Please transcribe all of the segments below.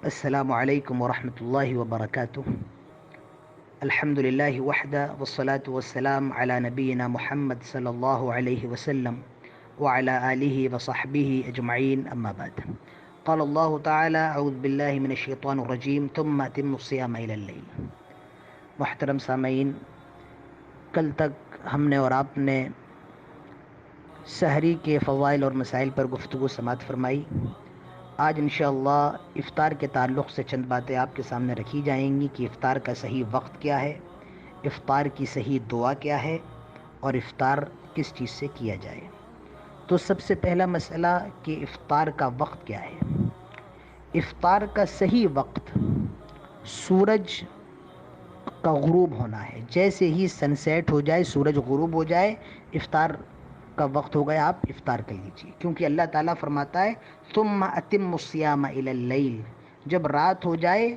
السلام علیکم ورحمۃ اللہ وبرکاتہ۔ الحمد للہ وحدہ والصلاة والسلام علی نبینا محمد صلی اللہ علیہ وسلم وعلی آلہ وصحبہ اجمعین، اما بعد۔ قال اللہ تعالی اعوذ باللہ من الشیطان الرجیم ثم اتموا الصیام الی اللیل۔ محترم سامعین، کل تک ہم نے اور آپ نے سحری کے فضائل اور مسائل پر گفتگو سماعت فرمائی۔ آج انشاءاللہ افطار کے تعلق سے چند باتیں آپ کے سامنے رکھی جائیں گی کہ افطار کا صحیح وقت کیا ہے، افطار کی صحیح دعا کیا ہے، اور افطار کس چیز سے کیا جائے۔ تو سب سے پہلا مسئلہ کہ افطار کا وقت کیا ہے۔ افطار کا صحیح وقت سورج کا غروب ہونا ہے۔ جیسے ہی سن سیٹ ہو جائے، سورج غروب ہو جائے، افطار کا وقت ہو گیا، آپ افطار کر لیجیے، کیونکہ اللہ تعالیٰ فرماتا ہے ثم اتموا الصیام الی اللیل، جب رات ہو جائے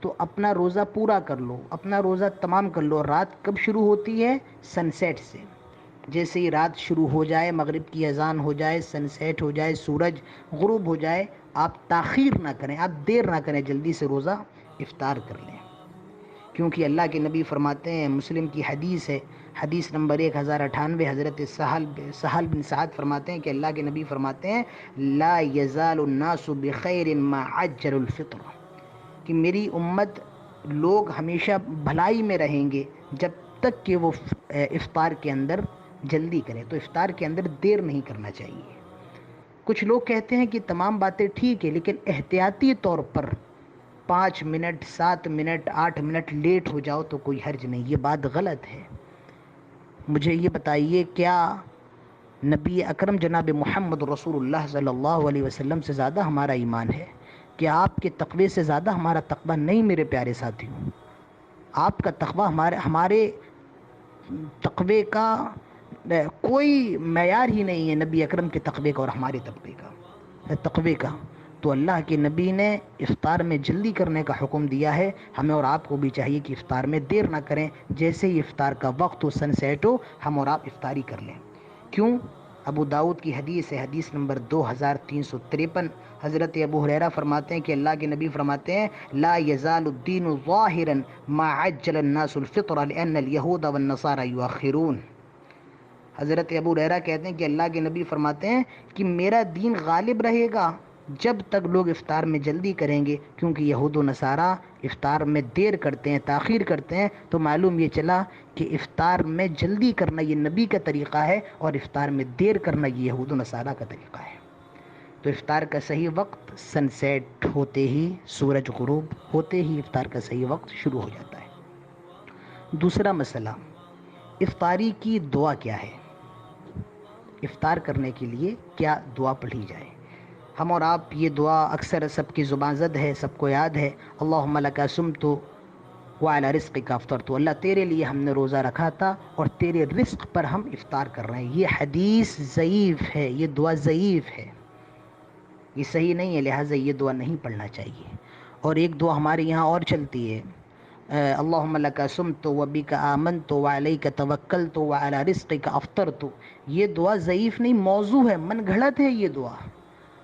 تو اپنا روزہ پورا کر لو، اپنا روزہ تمام کر لو۔ رات کب شروع ہوتی ہے؟ سن سیٹ سے۔ جیسے ہی رات شروع ہو جائے، مغرب کی اذان ہو جائے، سن سیٹ ہو جائے، سورج غروب ہو جائے، آپ تاخیر نہ کریں، آپ دیر نہ کریں، جلدی سے روزہ افطار کر لیں، کیونکہ اللہ کے نبی فرماتے ہیں، مسلم کی حدیث ہے، حدیث نمبر 1098، حضرت سہل بن سعد فرماتے ہیں کہ اللہ کے نبی فرماتے ہیں لا یزال الناس بخیر ما عجل الفطر، کہ میری امت لوگ ہمیشہ بھلائی میں رہیں گے جب تک کہ وہ افطار کے اندر جلدی کریں۔ تو افطار کے اندر دیر نہیں کرنا چاہیے۔ کچھ لوگ کہتے ہیں کہ تمام باتیں ٹھیک ہے، لیکن احتیاطی طور پر 5 منٹ، 7 منٹ، 8 منٹ لیٹ ہو جاؤ تو کوئی حرج نہیں۔ یہ بات غلط ہے۔ مجھے یہ بتائیے، کیا نبی اکرم جناب محمد رسول اللہ صلی اللہ علیہ وسلم سے زیادہ ہمارا ایمان ہے؟ کیا آپ کے تقوی سے زیادہ ہمارا تقوی نہیں میرے پیارے ساتھیوں؟ آپ کا تقوی ہمارے تقوی کا کوئی معیار ہی نہیں ہے، نبی اکرم کے تقوی کا اور ہمارے تقوی کا۔ تو اللہ کے نبی نے افطار میں جلدی کرنے کا حکم دیا ہے، ہمیں اور آپ کو بھی چاہیے کہ افطار میں دیر نہ کریں۔ جیسے ہی افطار کا وقت ہو، سن سیٹ ہو، ہم اور آپ افطاری کر لیں۔ کیوں؟ ابو داؤد کی حدیث ہے، حدیث نمبر 2353، حضرت ابو ہریرہ فرماتے ہیں کہ اللہ کے نبی فرماتے ہیں لا یزال الدین ظاہرا ما عجل الناس الفطر لان اليہود والنصارى یؤخرون۔ حضرت ابو ہریرہ کہتے ہیں کہ اللہ کے نبی فرماتے ہیں کہ میرا دین غالب رہے گا جب تک لوگ افطار میں جلدی کریں گے، کیونکہ یہود و نصارہ افطار میں دیر کرتے ہیں، تاخیر کرتے ہیں۔ تو معلوم یہ چلا کہ افطار میں جلدی کرنا یہ نبی کا طریقہ ہے، اور افطار میں دیر کرنا یہ یہود و نصارہ کا طریقہ ہے۔ تو افطار کا صحیح وقت سن سیٹ ہوتے ہی، سورج غروب ہوتے ہی افطار کا صحیح وقت شروع ہو جاتا ہے۔ دوسرا مسئلہ، افطاری کی دعا کیا ہے؟ افطار کرنے کے لیے کیا دعا پڑھی جائے؟ ہم اور آپ یہ دعا اکثر سب کی زبان زد ہے، سب کو یاد ہے، اللہم لک صمت وعلی رزقک افطرت، اللہ تیرے لیے ہم نے روزہ رکھا تھا اور تیرے رزق پر ہم افطار کر رہے ہیں۔ یہ حدیث ضعیف ہے، یہ دعا ضعیف ہے، یہ صحیح نہیں ہے، لہٰذا یہ دعا نہیں پڑھنا چاہیے۔ اور ایک دعا ہمارے یہاں اور چلتی ہے، اللہم لک صمت وبک آمنت وعلیک توکلت وعلی رزقک افطرت۔ یہ دعا ضعیف نہیں، موضوع ہے، من گھڑت ہے یہ دعا۔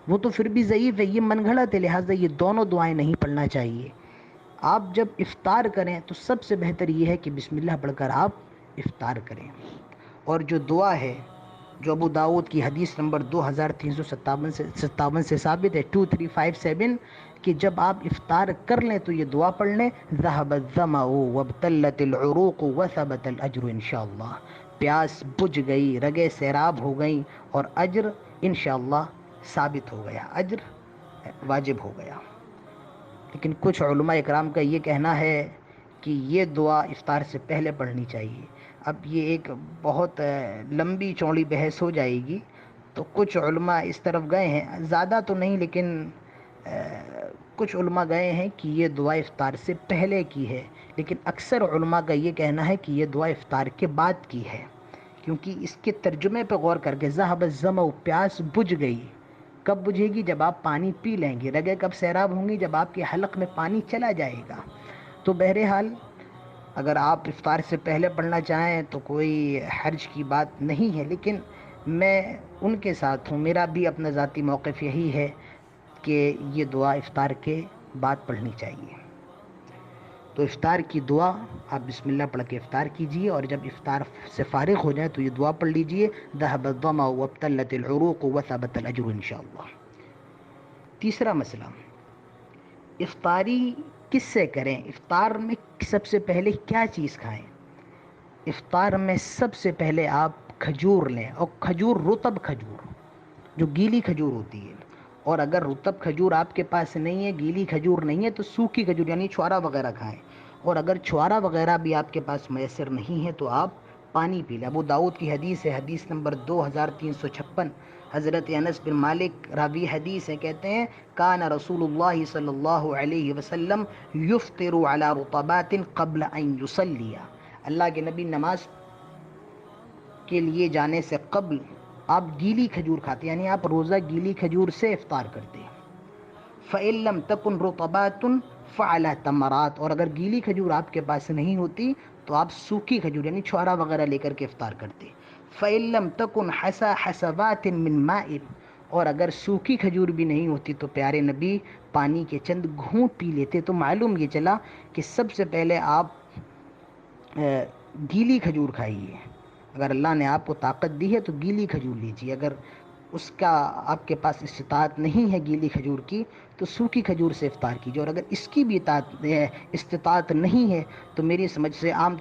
وہ تو پھر بھی ضعیف ہے، یہ من گھڑت ہے، لہٰذا یہ دونوں دعائیں نہیں پڑھنا چاہیے۔ آپ جب افطار کریں تو سب سے بہتر یہ ہے کہ بسم اللہ پڑھ کر آپ افطار کریں۔ اور جو دعا ہے، جو ابو داؤد کی حدیث نمبر 2357 سے ثابت ہے، 2357، کہ جب آپ افطار کر لیں تو یہ دعا پڑھ لیں، ذهب الظمأ وابتلت العروق وثبت الاجر انشاءاللہ، پیاس بجھ گئی، رگیں سیراب ہو گئیں، اور اجر انشاءاللہ ثابت ہو گیا، اجر واجب ہو گیا۔ لیکن کچھ علماء اکرام کا یہ کہنا ہے کہ یہ دعا افطار سے پہلے پڑھنی چاہیے۔ اب یہ ایک بہت لمبی چوڑی بحث ہو جائے گی، تو کچھ علماء اس طرف گئے ہیں، زیادہ تو نہیں لیکن کچھ علماء گئے ہیں کہ یہ دعا افطار سے پہلے کی ہے، لیکن اکثر علماء کا یہ کہنا ہے کہ یہ دعا افطار کے بعد کی ہے، کیونکہ اس کے ترجمے پہ غور کر کے ذهب الظمأ، پیاس بجھ گئی، کب بجھے گی؟ جب آپ پانی پی لیں گے۔ رگیں کب سیراب ہوں گی؟ جب آپ کے حلق میں پانی چلا جائے گا۔ تو بہرحال اگر آپ افطار سے پہلے پڑھنا چاہیں تو کوئی حرج کی بات نہیں ہے، لیکن میں ان کے ساتھ ہوں، میرا بھی اپنا ذاتی موقف یہی ہے کہ یہ دعا افطار کے بعد پڑھنی چاہیے۔ تو افطار کی دعا آپ بسم اللہ پڑھ کے افطار کیجئے، اور جب افطار سے فارغ ہو جائیں تو یہ دعا پڑھ لیجئے، ذهب الظمأ وابتلت العروق وثبت الاجر انشاءاللہ۔ تیسرا مسئلہ، افطاری کس سے کریں؟ افطار میں سب سے پہلے کیا چیز کھائیں؟ افطار میں سب سے پہلے آپ کھجور لیں، اور کھجور رطب کھجور، جو گیلی کھجور ہوتی ہے، اور اگر رطب کھجور آپ کے پاس نہیں ہے، گیلی کھجور نہیں ہے، تو سوکھی کھجور یعنی چھوارا وغیرہ کھائیں، اور اگر چھوارا وغیرہ بھی آپ کے پاس میسر نہیں ہے تو آپ پانی پی لیں۔ ابو داؤد کی حدیث ہے، حدیث نمبر 2356، حضرت انس بن مالک راوی حدیث ہے، کہتے ہیں کان رسول اللہ صلی اللہ علیہ وسلم یفطر علی رطبات قبل ان یصلی، اللہ کے نبی نماز کے لیے جانے سے قبل آپ گیلی کھجور کھاتے، یعنی آپ روزہ گیلی کھجور سے افطار کرتے ہیں۔ فَإِن لَمْ تَكُنْ رُطَبَاتٌ فَعَلَى تَمَرَاتٍ، اور اگر گیلی کھجور آپ کے پاس نہیں ہوتی تو آپ سوکھی کھجور یعنی چھوارا وغیرہ لے کر کے افطار کرتے۔ فَإِن لَمْ تَكُنْ حَسَوَاتٍ مِّن مَاءٍ، اور اگر سوکھی کھجور بھی نہیں ہوتی تو پیارے نبی پانی کے چند گھونٹ پی لیتے۔ تو معلوم یہ چلا کہ سب سے پہلے آپ گیلی کھجور کھائیے، اگر اللہ نے آپ کو طاقت دی ہے تو گیلی کھجور لیجیے، اگر اس کا آپ کے پاس استطاعت نہیں ہے گیلی کھجور کی تو سوکھی کھجور سے افطار کیجیے، اور اگر اس کی بھی استطاعت نہیں ہے تو میری سمجھ سے عام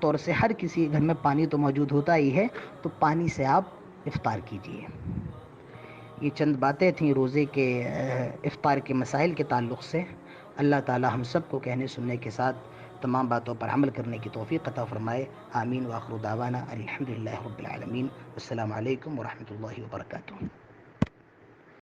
طور سے ہر کسی گھر میں پانی تو موجود ہوتا ہی ہے، تو پانی سے آپ افطار کیجیے۔ یہ چند باتیں تھیں روزے کے افطار کے مسائل کے تعلق سے۔ اللہ تعالی ہم سب کو کہنے سننے کے ساتھ تمام باتوں پر عمل کرنے کی توفیق عطا فرمائے۔ آمین، وآخر دعوانا الحمدللہ رب العالمین۔ السلام علیکم ورحمۃ اللہ وبرکاتہ۔